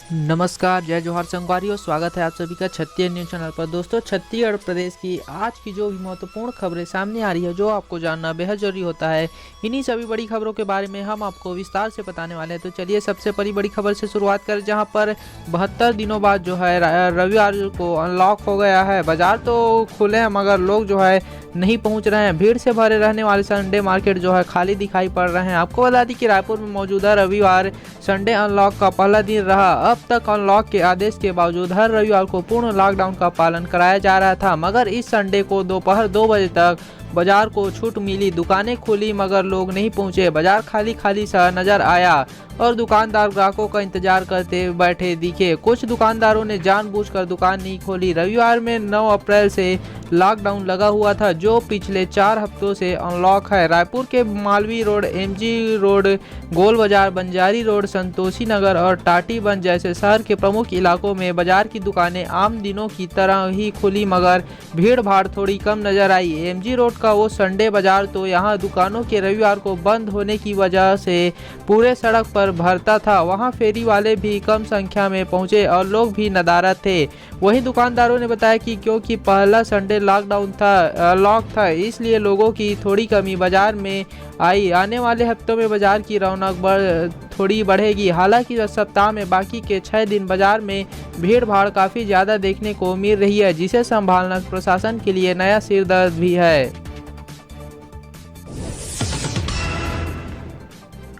नमस्कार, जय जोहार संगवारियों। स्वागत है आप सभी का छत्तीसगढ़ न्यूज चैनल पर। दोस्तों, छत्तीसगढ़ प्रदेश की आज की जो भी महत्वपूर्ण खबरें सामने आ रही है, जो आपको जानना बेहद जरूरी होता है, इन्हीं सभी बड़ी खबरों के बारे में हम आपको विस्तार से बताने वाले हैं। तो चलिए सबसे बड़ी खबर से शुरुआत करें, जहां पर 72 दिनों बाद जो है रविवार को अनलॉक हो गया है। बाजार तो खुले हैं मगर लोग जो है नहीं पहुंच रहे हैं। भीड़ से भरे रहने वाले संडे मार्केट जो है खाली दिखाई पड़ रहे हैं। आपको बता दी कि रायपुर में मौजूदा रविवार संडे अनलॉक का पहला दिन रहा। अब तक अनलॉक के आदेश के बावजूद हर रविवार को पूर्ण लॉकडाउन का पालन कराया जा रहा था, मगर इस संडे को दोपहर 2 बजे तक बाजार को छूट मिली। दुकानें खुली मगर लोग नहीं पहुंचे। बाजार खाली खाली सा नजर आया और दुकानदार ग्राहकों का इंतजार करते बैठे दिखे। कुछ दुकानदारों ने जानबूझकर दुकान नहीं खोली। रविवार में 9 अप्रैल से लॉकडाउन लगा हुआ था, जो पिछले 4 हफ्तों से अनलॉक है। रायपुर के मालवी रोड, एमजी रोड, गोल बाजार, बंजारी रोड, संतोषी नगर और टाटीबंद जैसे शहर के प्रमुख इलाकों में बाजार की दुकानें आम दिनों की तरह ही खुली, मगर भीड़ भाड़ थोड़ी कम नजर आई। एमजी रोड का वो संडे बाजार तो यहाँ दुकानों के रविवार को बंद होने की वजह से पूरे सड़क पर भरता था। वहां फेरी वाले भी कम संख्या में पहुंचे और लोग भी नदारद थे। वहीं दुकानदारों ने बताया कि क्योंकि पहला संडे लॉकडाउन था, लॉक था, इसलिए लोगों की थोड़ी कमी बाजार में आई। आने वाले हफ्तों में बाजार की रौनक थोड़ी बढ़ेगी। हालांकि सप्ताह में बाकी के 6 दिन बाजार में भीड़ भाड़ काफी ज्यादा देखने को मिल रही है, जिसे संभालना प्रशासन के लिए नया सिरदर्द भी है।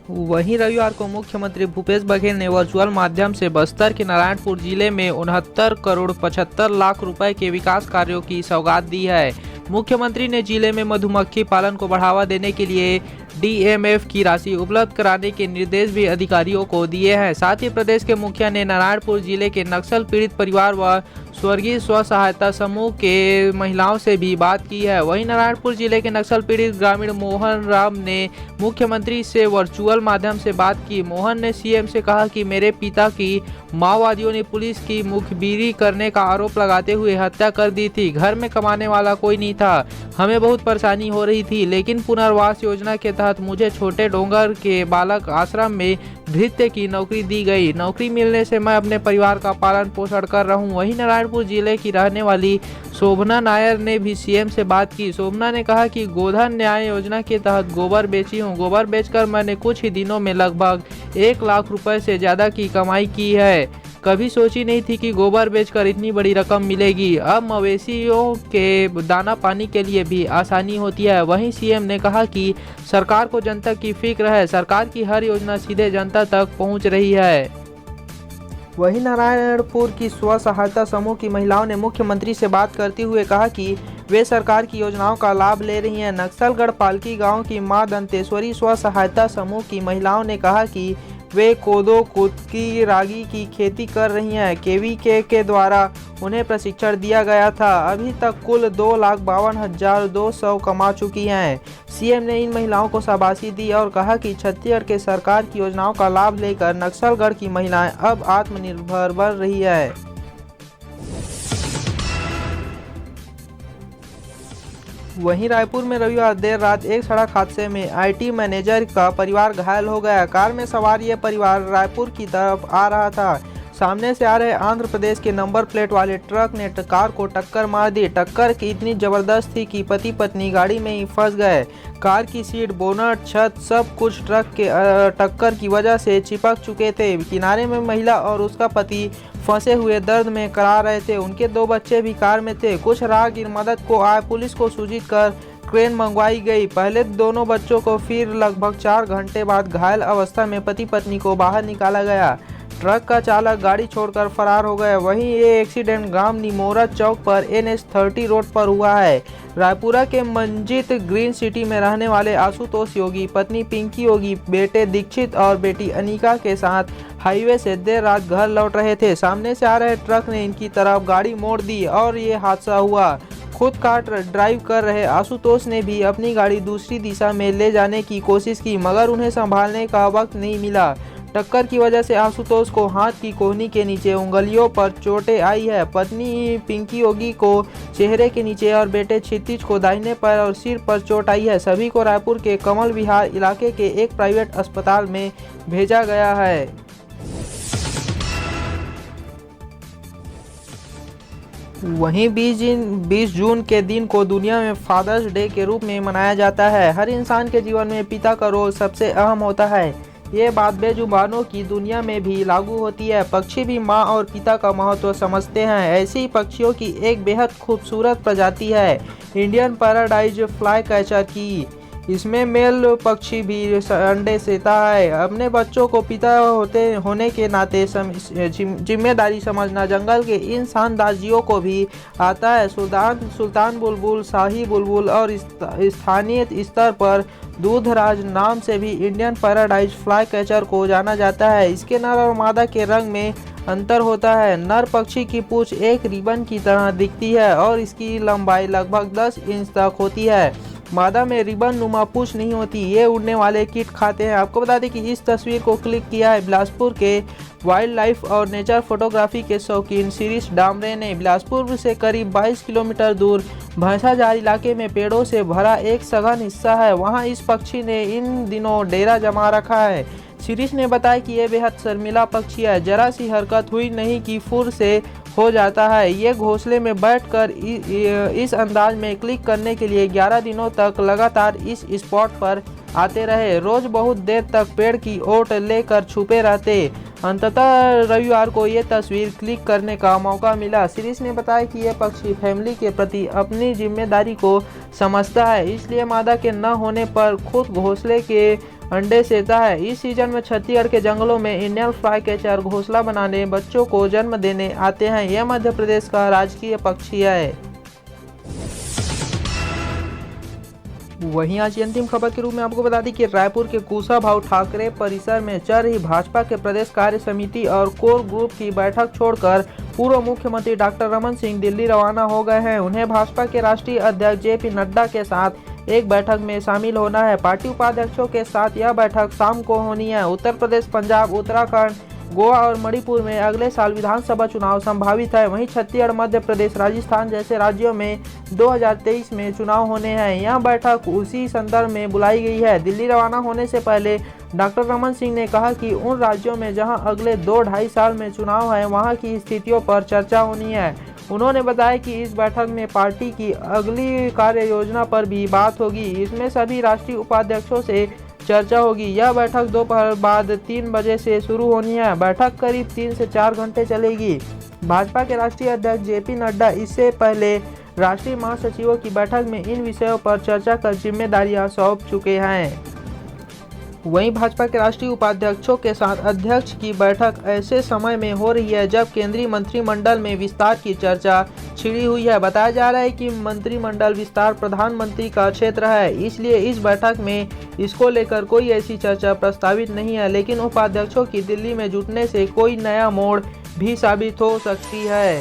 वहीं रविवार को मुख्यमंत्री भूपेश बघेल ने वर्चुअल माध्यम से बस्तर के नारायणपुर जिले में 69 करोड़ 75 लाख रुपए के विकास कार्यों की सौगात दी है। मुख्यमंत्री ने जिले में मधुमक्खी पालन को बढ़ावा देने के लिए डीएमएफ की राशि उपलब्ध कराने के निर्देश भी अधिकारियों को दिए हैं। साथ ही प्रदेश के मुखिया ने नारायणपुर जिले के नक्सल पीड़ित परिवार व स्वर्गीय स्व सहायता समूह के महिलाओं से भी बात की है। वहीं नारायणपुर जिले के नक्सल पीड़ित ग्रामीण मोहन राम ने मुख्यमंत्री से वर्चुअल माध्यम से बात की। मोहन ने सीएम से कहा कि मेरे पिता की माओवादियों ने पुलिस की मुखबिरी करने का आरोप लगाते हुए हत्या कर दी थी। घर में कमाने वाला कोई नहीं था, हमें बहुत परेशानी हो रही थी, लेकिन पुनर्वास योजना के तहत मुझे छोटे डोंगर के बालक आश्रम में भृत्य की नौकरी दी गई। नौकरी मिलने से मैं अपने परिवार का पालन पोषण कर रहा हूँ। वहीं नारायणपुर जिले की रहने वाली शोभना नायर ने भी सीएम से बात की। शोभना ने कहा कि गोधन न्याय योजना के तहत गोबर बेची हूँ। गोबर बेचकर मैंने कुछ ही दिनों में लगभग 1 लाख रुपए से ज्यादा की कमाई की है। कभी सोची नहीं थी कि गोबर बेचकर इतनी बड़ी रकम मिलेगी। अब मवेशियों के दाना पानी के लिए भी आसानी होती है। वहीं सीएम ने कहा कि सरकार को जनता की फिक्र है, सरकार की हर योजना सीधे जनता तक पहुंच रही है। वहीं नारायणपुर की स्व सहायता समूह की महिलाओं ने मुख्यमंत्री से बात करते हुए कहा कि वे सरकार की योजनाओं का लाभ ले रही हैं। नक्सलगढ़ पालकी गांव की मां दंतेश्वरी स्व सहायता समूह की महिलाओं ने कहा कि वे कोदो, कुटकी, रागी की खेती कर रही हैं। केवीके के द्वारा उन्हें प्रशिक्षण दिया गया था। अभी तक कुल 2,52,200 कमा चुकी हैं। सीएम ने इन महिलाओं को शाबाशी दी और कहा कि छत्तीसगढ़ के सरकार की योजनाओं का लाभ लेकर नक्सलगढ़ की महिलाएं अब आत्मनिर्भर बन रही है। वहीं रायपुर में रविवार देर रात एक सड़क हादसे में आईटी मैनेजर का परिवार घायल हो गया। कार में सवार यह परिवार रायपुर की तरफ आ रहा था। सामने से आ रहे आंध्र प्रदेश के नंबर प्लेट वाले ट्रक ने कार को टक्कर मार दी। टक्कर की इतनी जबरदस्त थी कि पति पत्नी गाड़ी में ही फंस गए। कार की सीट, बोनट, छत सब कुछ ट्रक के टक्कर की वजह से चिपक चुके थे। किनारे में महिला और उसका पति फंसे हुए दर्द में करा रहे थे। उनके 2 बच्चे भी कार में थे। कुछ राहगीर मदद को आए। पुलिस को सूचित कर क्रेन मंगवाई गई। पहले दोनों बच्चों को, फिर लगभग 4 घंटे बाद घायल अवस्था में पति पत्नी को बाहर निकाला गया। ट्रक का चालक गाड़ी छोड़कर फरार हो गया। वहीं ये एक्सीडेंट ग्राम निमोरा चौक पर NH30 रोड पर हुआ है। रायपुरा के मंजित ग्रीन सिटी में रहने वाले आशुतोष योगी पत्नी पिंकी योगी बेटे दीक्षित और बेटी अनिका के साथ हाईवे से देर रात घर लौट रहे थे। सामने से आ रहे ट्रक ने इनकी तरफ गाड़ी मोड़ दी और ये हादसा हुआ। खुद कार ड्राइव कर रहे आशुतोष ने भी अपनी गाड़ी दूसरी दिशा में ले जाने की कोशिश की, मगर उन्हें संभालने का वक्त नहीं मिला। टक्कर की वजह से आशुतोष को हाथ की कोहनी के नीचे उंगलियों पर चोटें आई है। पत्नी पिंकी योगी को चेहरे के नीचे और बेटे क्षितिज को दाहिने पैर और सिर पर चोट आई है। सभी को रायपुर के कमल विहार इलाके के एक प्राइवेट अस्पताल में भेजा गया है। वहीं 20 जून के दिन को दुनिया में फादर्स डे के रूप में मनाया जाता है। हर इंसान के जीवन में पिता का रोल सबसे अहम होता है। ये बात बेजुबानों की दुनिया में भी लागू होती है। पक्षी भी माँ और पिता का महत्व समझते हैं। ऐसे ही पक्षियों की एक बेहद खूबसूरत प्रजाति है इंडियन पैराडाइज फ्लाई कैचर की। इसमें मेल पक्षी भी अंडे सेता है। अपने बच्चों को पिता होने के नाते जिम्मेदारी समझना जंगल के इन शानदार जीवों को भी आता है। सुल्तान बुलबुल, शाही बुलबुल और स्थानीय स्तर पर दूधराज नाम से भी इंडियन पैराडाइज फ्लाई कैचर को जाना जाता है। इसके नर और मादा के रंग में अंतर होता है। नर पक्षी की पूंछ एक रिबन की तरह दिखती है और इसकी लंबाई लगभग 10 इंच तक होती है। मादा में रिबन नुमा पूंछ नहीं होती। ये उड़ने वाले कीट खाते हैं। आपको बता दें कि इस तस्वीर को क्लिक किया है बिलासपुर के वाइल्ड लाइफ और नेचर फोटोग्राफी के शौकीन शिरीष डामरे ने। बिलासपुर से करीब 22 किलोमीटर दूर भैंसाजार इलाके में पेड़ों से भरा एक सघन हिस्सा है। वहां इस पक्षी ने इन दिनों डेरा जमा रखा है। शिरीष ने बताया कि यह बेहद शर्मिला पक्षी है। जरा सी हरकत हुई नहीं कि फुर से हो जाता है। ये घोंसले में बैठकर इस अंदाज में क्लिक करने के लिए 11 दिनों तक लगातार इस स्पॉट पर आते रहे। रोज बहुत देर तक पेड़ की ओट लेकर छुपे रहते। अंततः रविवार को ये तस्वीर क्लिक करने का मौका मिला। शिरीष ने बताया कि यह पक्षी फैमिली के प्रति अपनी जिम्मेदारी को समझता है, इसलिए मादा के न होने पर खुद घोंसले के अंडे सेता है। इस सीजन में छत्तीसगढ़ के जंगलों में इंडियन फ्लाई कैचर घोंसला बनाने बच्चों को जन्म देने आते हैं। यह मध्य प्रदेश का राजकीय पक्षी है। वहीं आज की अंतिम खबर के रूप में आपको बता दें कि रायपुर के कुशाभाऊ ठाकरे परिसर में चल रही भाजपा के प्रदेश कार्य समिति और कोर ग्रुप की बैठक छोड़कर पूर्व मुख्यमंत्री डॉक्टर रमन सिंह दिल्ली रवाना हो गए हैं। उन्हें भाजपा के राष्ट्रीय अध्यक्ष JP नड्डा के साथ एक बैठक में शामिल होना है। पार्टी उपाध्यक्षों के साथ यह बैठक शाम को होनी है। उत्तर प्रदेश, पंजाब, उत्तराखंड, गोवा और मणिपुर में अगले साल विधानसभा चुनाव संभावित है। वहीं छत्तीसगढ़, मध्य प्रदेश, राजस्थान जैसे राज्यों में 2023 में चुनाव होने हैं। यह बैठक उसी संदर्भ में बुलाई गई है। दिल्ली रवाना होने से पहले डॉक्टर रमन सिंह ने कहा कि उन राज्यों में जहां अगले 2-2.5 साल में चुनाव है, वहां की स्थितियों पर चर्चा होनी है। उन्होंने बताया कि इस बैठक में पार्टी की अगली कार्य योजना पर भी बात होगी। इसमें सभी राष्ट्रीय उपाध्यक्षों से चर्चा होगी। यह बैठक दोपहर बाद 3 बजे से शुरू होनी है। बैठक करीब 3 से 4 घंटे चलेगी। भाजपा के राष्ट्रीय अध्यक्ष JP नड्डा इससे पहले राष्ट्रीय महासचिवों की बैठक में इन विषयों पर चर्चा कर जिम्मेदारियां सौंप चुके हैं। वहीं भाजपा के राष्ट्रीय उपाध्यक्षों के साथ अध्यक्ष की बैठक ऐसे समय में हो रही है जब केंद्रीय मंत्रिमंडल में विस्तार की चर्चा छिड़ी हुई है। बताया जा रहा है कि मंत्रिमंडल विस्तार प्रधानमंत्री का क्षेत्र है, इसलिए इस बैठक में इसको लेकर कोई ऐसी चर्चा प्रस्तावित नहीं है। लेकिन उपाध्यक्षों की दिल्ली में जुटने से कोई नया मोड़ भी साबित हो सकती है।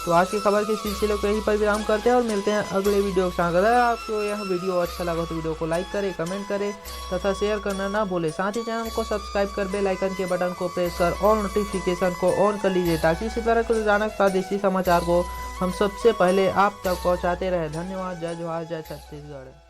तो आज की खबर के सिलसिले को यहीं पर विराम करते हैं और मिलते हैं अगले वीडियो के साथ। अगर आपको यह वीडियो अच्छा लगा तो वीडियो को लाइक करें, कमेंट करें तथा शेयर करना ना भूलें। साथ ही चैनल को सब्सक्राइब कर बेल आइकन के बटन को प्रेस कर और नोटिफिकेशन को ऑन कर लीजिए ताकि इसी तरह के रोजाना प्रादेशिक समाचार को हम सबसे पहले आप तक पहुँचाते रहे। धन्यवाद। जय जवाहर, जय छत्तीसगढ़।